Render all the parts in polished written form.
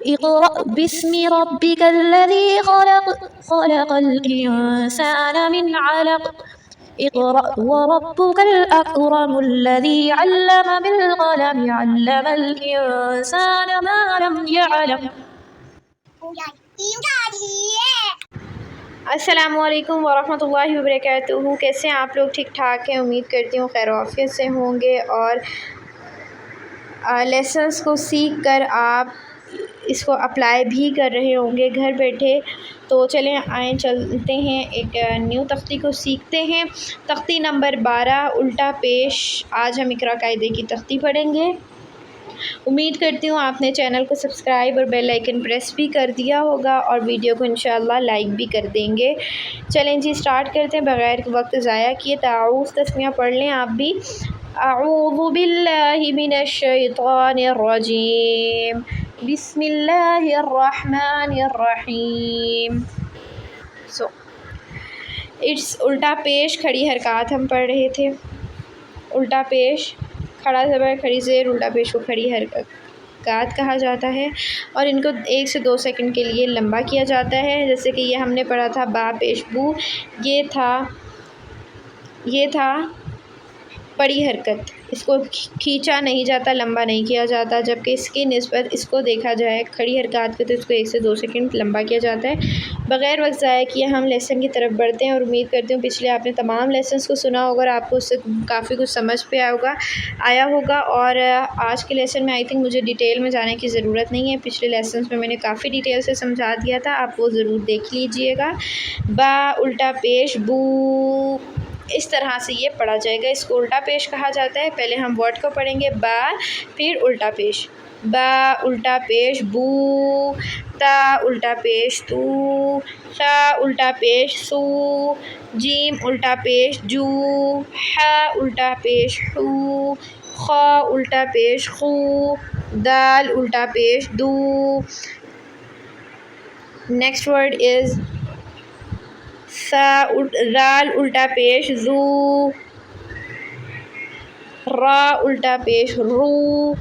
اقرأ باسم ربك الذي خلق خلق الإنسان من علق اقرأ وربك الأكرم الذي علم بالقلم علم الإنسان ما لم يعلم۔ السلام علیکم ورحمۃ اللہ وبرکاتہ۔ کیسے ہیں آپ لوگ؟ ٹھیک ٹھاک ہیں؟ امید کرتی ہوں خیر و عافیت سے ہوں گے اور لیسنس کو سیکھ کر آپ اس کو اپلائی بھی کر رہے ہوں گے گھر بیٹھے۔ تو چلیں آئیں چلتے ہیں ایک نیو تختی کو سیکھتے ہیں۔ تختی نمبر 12 الٹا پیش۔ آج ہم اقرا قاعدے کی تختی پڑھیں گے۔ امید کرتی ہوں آپ نے چینل کو سبسکرائب اور بیل آئیکن پریس بھی کر دیا ہوگا اور ویڈیو کو انشاءاللہ لائک بھی کر دیں گے۔ چلیں جی سٹارٹ کرتے ہیں بغیر وقت ضائع کیے۔ تعاوذ تسمیہ پڑھ لیں آپ بھی۔ اعوذ باللہ من الشیطان الرجیم، بسم اللہ الرحمن الرحیم۔ اٹس الٹا پیش کھڑی حرکات ہم پڑھ رہے تھے۔ الٹا پیش، کھڑا زبر کھڑی زیر، الٹا پیش کو کھڑی حرکات کہا جاتا ہے اور ان کو 1 سے 2 سیکنڈ کے لیے لمبا کیا جاتا ہے۔ جیسے کہ یہ ہم نے پڑھا تھا با پیش بو، یہ تھا پڑی حرکت، اس کو کھینچا نہیں جاتا، لمبا نہیں کیا جاتا، جبکہ اس کی نسبت اس کو دیکھا جائے کھڑی حرکات کے تو اس کو 1 سے 2 سیکنڈ لمبا کیا جاتا ہے۔ بغیر وقت ضائع کیے ہم لیسن کی طرف بڑھتے ہیں اور امید کرتی ہوں پچھلے آپ نے تمام لیسنس کو سنا ہوگا اور آپ کو اس سے کافی کچھ سمجھ پہ آیا ہوگا اور آج کے لیسن میں آئی تھنک مجھے ڈیٹیل میں جانے کی ضرورت نہیں ہے۔ پچھلے لیسنس میں نے کافی ڈیٹیل سے سمجھا دیا تھا، آپ وہ ضرور دیکھ لیجئے گا۔ با الٹا پیش بو، اس طرح سے یہ پڑھا جائے گا، اس کو الٹا پیش کہا جاتا ہے۔ پہلے ہم ورڈ کو پڑھیں گے با، پھر الٹا پیش۔ با الٹا پیش بو، تا الٹا پیش تو، ثا الٹا پیش سو، جیم الٹا پیش جو، حا الٹا پیش حو، خا الٹا پیش خو، دال الٹا پیش دو۔ نیکسٹ ورڈ از ذال الٹا پیش ذو، را الٹا پیش رو،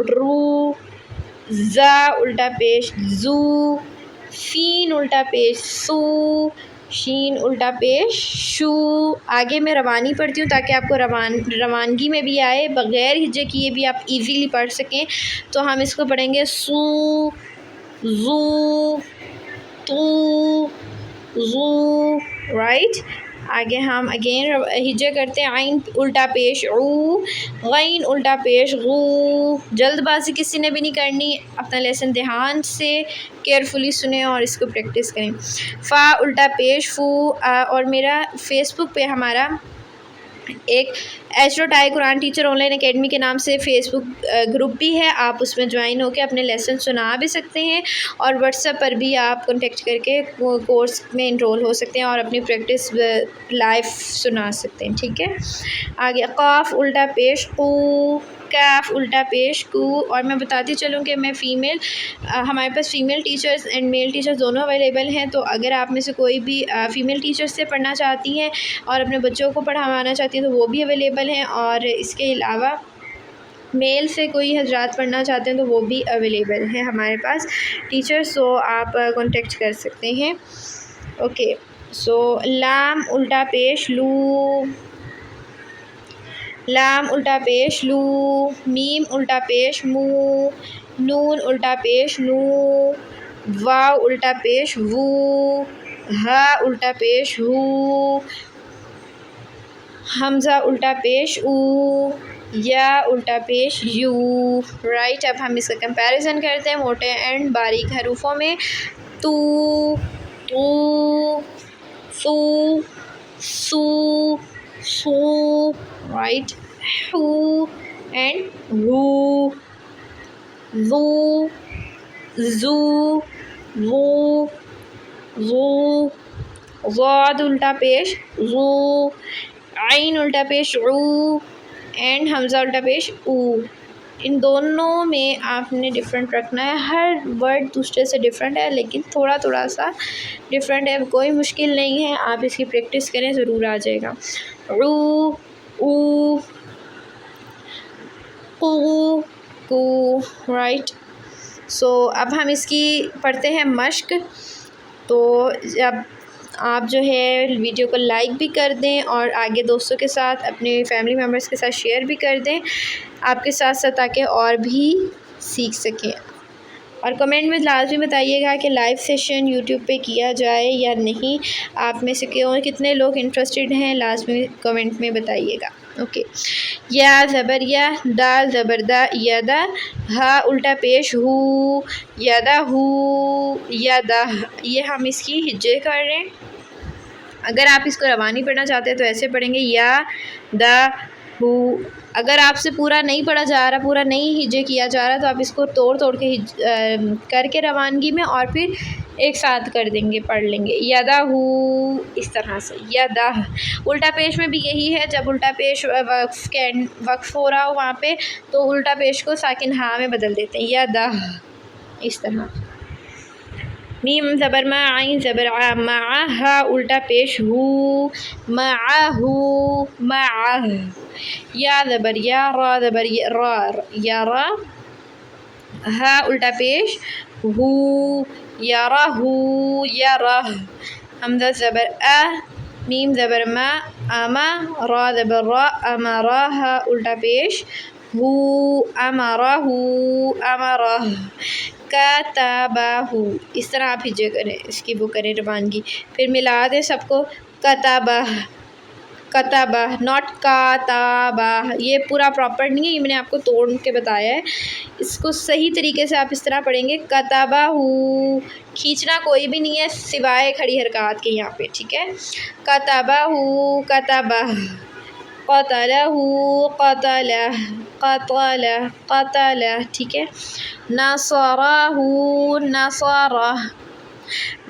رو، زا الٹا پیش زو، سین الٹا پیش سو، شین الٹا پیش شو۔ آگے میں روانی پڑھتی ہوں تاکہ آپ کو روانگی میں بھی آئے، بغیر ہجے کیے بھی آپ ایزیلی پڑھ سکیں۔ تو ہم اس کو پڑھیں گے سو، زو، تو، زو، رائٹ۔ آگے ہم اگین ہجے کرتے ہیں۔ عین الٹا پیش عو، غین الٹا پیش غو۔ جلد بازی کسی نے بھی نہیں کرنی، اپنا لیسن دھیان سے کیئرفلی سنیں اور اس کو پریکٹس کریں۔ فا الٹا پیش فو، اور میرا فیس بک پہ ہمارا ایک ایچرو ٹائی Quran teacher online academy کے نام سے فیس بک گروپ بھی ہے، آپ اس میں جوائن ہو کے اپنے لیسن سنا بھی سکتے ہیں اور واٹس ایپ پر بھی آپ کنٹیکٹ کر کے کورس میں انرول ہو سکتے ہیں اور اپنی پریکٹس لائف سنا سکتے ہیں، ٹھیک ہے۔ آگے قاف الٹا پیش قو، کاف الٹا پیش کو۔ اور میں بتاتی چلوں کہ میں ہمارے پاس female teachers and male teachers دونوں اویلیبل ہیں، تو اگر آپ میں سے کوئی بھی فیمیل ٹیچر سے پڑھنا چاہتی ہیں اور اپنے بچوں کو پڑھانا چاہتی ہیں تو وہ بھی اویلیبل ہیں، اور اس کے علاوہ میل سے کوئی حضرات پڑھنا چاہتے ہیں تو وہ بھی اویلیبل ہیں ہمارے پاس ٹیچرز، سو آپ کانٹیکٹ کر سکتے ہیں۔ اوکے، سو لام الٹا پیش لو، لام الٹا پیش لو، میم الٹا پیش مو، نون الٹا پیش نو، واو الٹا پیش وو، ہا الٹا پیش ہو، حمزہ الٹا پیش او، یا الٹا پیش یو، رائٹ۔ اب ہم اس کا کمپیریزن کرتے ہیں موٹے اینڈ باریک حروفوں میں۔ تو، تو، سو، سو، سو، رائٹ۔ ہو اینڈ وو، زو، زو، وو، زو، ضاد الٹا پیش زو، عین الٹا پیش عو اینڈ حمزہ الٹا پیش او۔ ان دونوں میں آپ نے ڈفرینٹ رکھنا ہے، ہر ورڈ دوسرے سے ڈفرینٹ ہے لیکن تھوڑا تھوڑا سا ڈفرینٹ ہے، کوئی مشکل نہیں ہے، آپ اس کی پریکٹس کریں ضرور آ جائے گا۔ عو، او، قو، کو، رائٹ۔ سو اب ہم اس کی پڑھتے ہیں مشق. تو اب آپ جو ہے ویڈیو کو لائک بھی کر دیں اور آگے دوستوں کے ساتھ اپنے فیملی ممبرس کے ساتھ شیئر بھی کر دیں آپ کے ساتھ ساتھ، تاکہ اور بھی سیکھ سکیں. اور کمنٹ میں لازمی بتائیے گا کہ لائیو سیشن یوٹیوب پہ کیا جائے یا نہیں. آپ میں سے کتنے لوگ انٹرسٹڈ ہیں لازمی کمنٹ میں بتائیے گا. اوکے. یا زبر یا، دال زبر دا، یدا، ہا الٹا پیش ہو، یدا ہو، یدا. یہ ہم اس کی ہجے کر رہے ہیں. اگر آپ اس کو روانی پڑھنا چاہتے ہیں تو ایسے پڑھیں گے یا دا ہو. اگر آپ سے پورا نہیں پڑھا جا رہا، پورا نہیں ہجے کیا جا رہا، تو آپ اس کو توڑ کے کر کے روانگی میں اور پھر ایک ساتھ کر دیں گے، پڑھ لیں گے یدا ہو اس طرح سے. یدا. الٹا پیش میں بھی یہی ہے، جب الٹا پیش وقف ہو رہا ہو وہاں پہ تو الٹا پیش کو ساکن ہا میں بدل دیتے ہیں، یدا اس طرح. میم زبر ما، عین زبر ع، مع، ہا الٹا پیش ہو، معہ، معہ. یا زبر یا، را زبر را، یا را، ہا الٹا پیش ہو، یا را ہو، یا را. حمزہ زبر ا، میم زبر ما، اما، را زبر را، امارا، ہا الٹا پیش ہو، امارا ہو، امارا. کتابہ. اس طرح آپ ہجے کریں، اس کی وہ کریں روانگی. پھر ملا دیں سب کو. کتابہ، کتابہ، ناٹ کاتابہ. یہ پورا پراپر نہیں ہے، یہ میں نے آپ کو توڑ کے بتایا ہے. اس کو صحیح طریقے سے آپ اس طرح پڑھیں گے کتابہ ہو. کھینچنا کوئی بھی نہیں ہے سوائے کھڑی حرکات کے یہاں پہ، ٹھیک ہے. کتابہ ہو، کتابہ. قتلہ ہو، قتلہ، قتلہ، قتلہ، ٹھیک ہے. نصرہ ہو، نصرہ.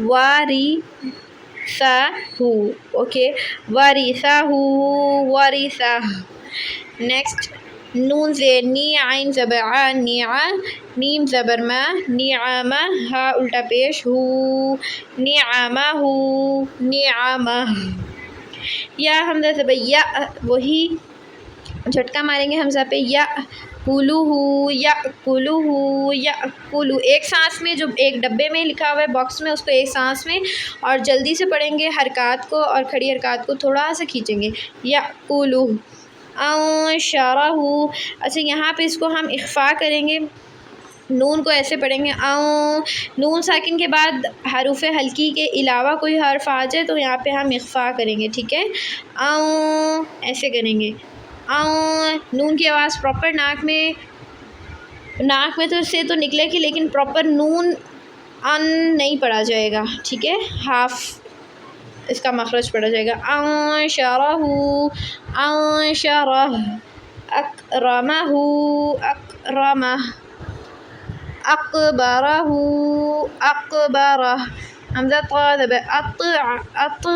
وارثہ ہو، اوکے. وارثہ ہو، وارثہ. نیکسٹ. نون زیر نی، عین زبر ع، نع، میم زبر ما، نعمہ، ہا الٹا پیش ہو، نعمہ ہو، نعمہ. یا حمزہ زبر یا، وہی جھٹکا ماریں گے حمزہ پہ. یا کلو ہو، یا کلو ہو، یا کلو. ایک سانس میں، جو ایک ڈبے میں لکھا ہوا ہے باکس میں، اس کو ایک سانس میں اور جلدی سے پڑھیں گے حرکات کو، اور کھڑی حرکات کو تھوڑا سا کھینچیں گے. یا کلو. انشرہ ہو. اچھا یہاں پہ اس کو ہم اخفا کریں گے، نون کو ایسے پڑھیں گے نون ساکن کے بعد حروف ہلکی کے علاوہ کوئی حرف آ جائے تو یہاں پہ ہم اخفا کریں گے، ٹھیک ہے. ایسے کریں گے. نون کی آواز پراپر ناک میں تو سے تو نکلے گی، لیکن پراپر نون نہیں پڑھا جائے گا، ٹھیک ہے. ہاف اس کا مخرج پڑھا جائے گا. انشرہ، انشرہ. اکرمہ، اکرمہ. اکبرہ، اکبرہ. حمزہ طا زبر اط، اط،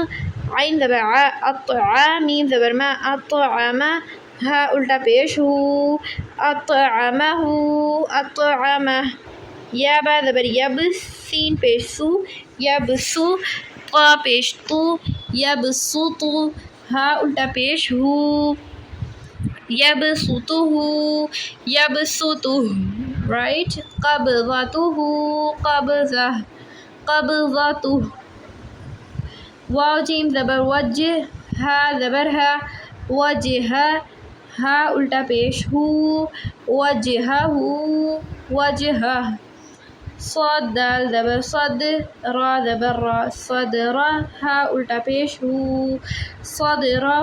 عین زبر ع، اطعام، میم زبر ما، اطعمہ، ہا الٹا پیش ہو، اطعمہ، اطعمہ. یا با زبر یب، سین پیش سو، یبسو، طا پیش تو، یبسطو، ہا الٹا پیش ہو، یبسطہ، یبسطہ. رائٹ. قبضتہ، قبضہ، قبضتہ. واو جیم زبر وج، ہا زبر ہا، وجہ، ہا الٹا پیش ہو، وجہہ، وجہہ. صاد دال زبر صد، را زبر را، صدرہ، ہا الٹا پیش ہو، صدرہ،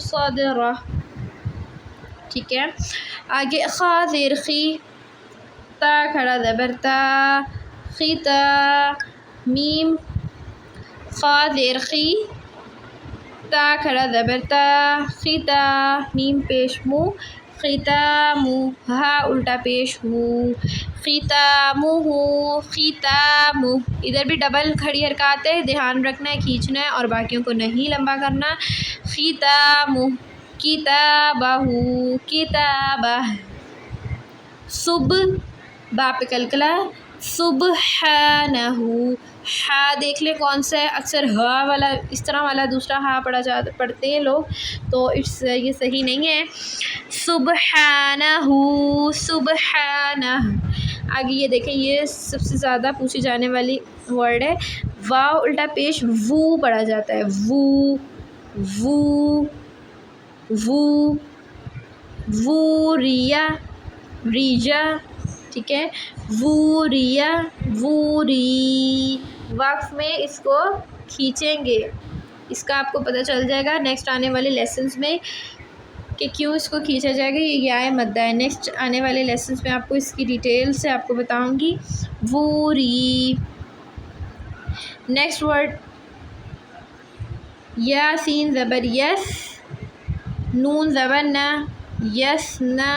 صدرہ. ٹھیک ہے. آگے خا زیر خی، تا کھڑا زبر تا، خیتا. میم خا زیر خی، تا کھڑا زبر تا، خیتا. میم پیش مو، ختام، ہا الٹا پیش ہو، ختامہ، ختام. ادھر بھی ڈبل کھڑی حرکات ہے، دھیان رکھنا ہے، کھینچنا ہے اور باقیوں کو نہیں لمبا کرنا. ختام، کتابہ، کتابہ. صبح، با پہ کلکلا، سبحانہ. ہا دیکھ لیں کون سا ہے، اکثر ہا والا، اس طرح والا دوسرا ہا پڑھتے ہیں لوگ، تو یہ صحیح نہیں ہے. سبحانہ، سبحانہ. آگے یہ دیکھیں، یہ سب سے زیادہ پوچھی جانے والی ورڈ ہے. واو الٹا پیش وو پڑھا جاتا ہے. وو وو وو وو ریا ریجا. ٹھیک ہے، وو ریا وو ری. وقف میں اس کو کھینچیں گے، اس کا آپ کو پتہ چل جائے گا نیکسٹ آنے والے لیسنز میں کہ کیوں اس کو کھینچا جائے گا. یہ یا مدہ ہے. نیکسٹ آنے والے لیسنز میں آپ کو اس کی ڈیٹیل سے آپ کو بتاؤں گی. وو ری. نیکسٹ ورڈ یا سین زبر یس، نون زبر نہ، یس نہ.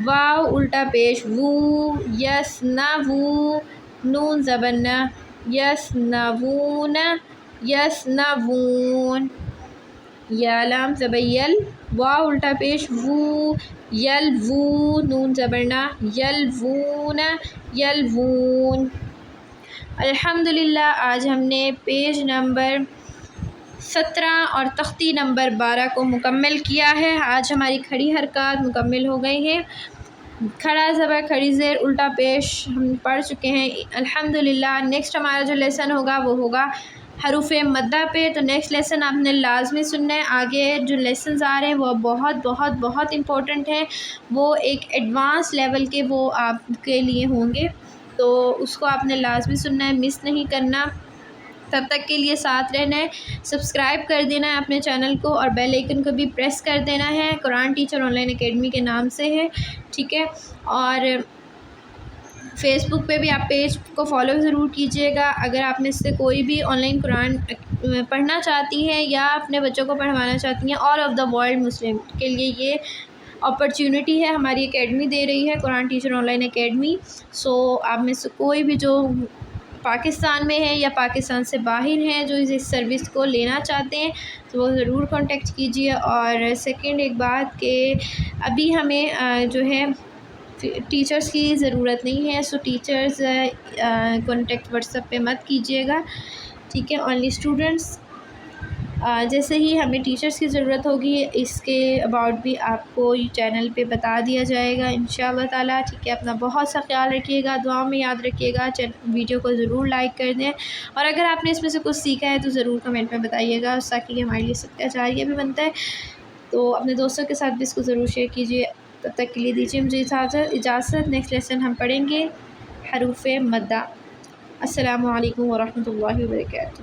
واو الٹا پیش وو، یس نہ وو، نون زبر نہ، یس نہ وون، یس نہ وون. یا لام زبر یل، واو الٹا پیش وو، یل وو، نون زبر نہ، یل وون، یل وون. الحمدللہ آج ہم نے پیج نمبر 17 اور تختی نمبر 12 کو مکمل کیا ہے. آج ہماری کھڑی حرکات مکمل ہو گئی ہیں. کھڑا زبر کھڑی زیر الٹا پیش ہم پڑھ چکے ہیں الحمدللہ. نیکسٹ ہمارا جو لیسن ہوگا وہ ہوگا حروف مدہ پہ. تو نیکسٹ لیسن آپ نے لازمی سننا ہے. آگے جو لیسنز آ رہے ہیں وہ بہت بہت بہت امپورٹنٹ ہیں، وہ ایک ایڈوانس لیول کے وہ آپ کے لیے ہوں گے، تو اس کو آپ نے لازمی سننا ہے، مس نہیں کرنا. تب تک کے لیے ساتھ رہنا ہے. سبسکرائب کر دینا ہے اپنے چینل کو، اور بیل آئیکن کو بھی پریس کر دینا ہے. قرآن ٹیچر آن لائن اکیڈمی کے نام سے ہے. ٹھیک ہے، اور فیس بک پہ بھی آپ پیج کو فالو ضرور کیجیے گا. اگر آپ میں سے کوئی بھی آن لائن قرآن پڑھنا چاہتی ہیں یا اپنے بچوں کو پڑھوانا چاہتی ہیں، آل آف دا ورلڈ مسلم کے لیے یہ اپرچونٹی ہے. ہماری اکیڈمی دے رہی ہے، قرآن ٹیچر آن لائن اکیڈمی. سو آپ میں سے کوئی بھی جو پاکستان میں ہیں یا پاکستان سے باہر ہیں جو اس سروس کو لینا چاہتے ہیں تو وہ ضرور کانٹیکٹ کیجیے. اور سیکنڈ ایک بات کہ ابھی ہمیں جو ہے ٹیچرز کی ضرورت نہیں ہے، سو ٹیچرز کانٹیکٹ واٹس ایپ پہ مت کیجیے گا. ٹھیک ہے، اونلی اسٹوڈنٹس. جیسے ہی ہمیں ٹیچرز کی ضرورت ہوگی اس کے اباؤٹ بھی آپ کو یہ چینل پہ بتا دیا جائے گا انشاءاللہ تعالیٰ. ٹھیک ہے، اپنا بہت سا خیال رکھیے گا، دعاؤں میں یاد رکھیے گا. ویڈیو کو ضرور لائک کر دیں، اور اگر آپ نے اس میں سے کچھ سیکھا ہے تو ضرور کمنٹ میں بتائیے گا، تاکہ یہ ہمارے لیے صدقہ جاریہ بھی بنتا ہے. تو اپنے دوستوں کے ساتھ بھی اس کو ضرور شیئر کیجیے. تب تک کے لیے دیجیے مجھے اجازت. نیکسٹ لیسن ہم پڑھیں گے حروف مدہ. السلام علیکم ورحمۃ اللہ وبرکاتہ.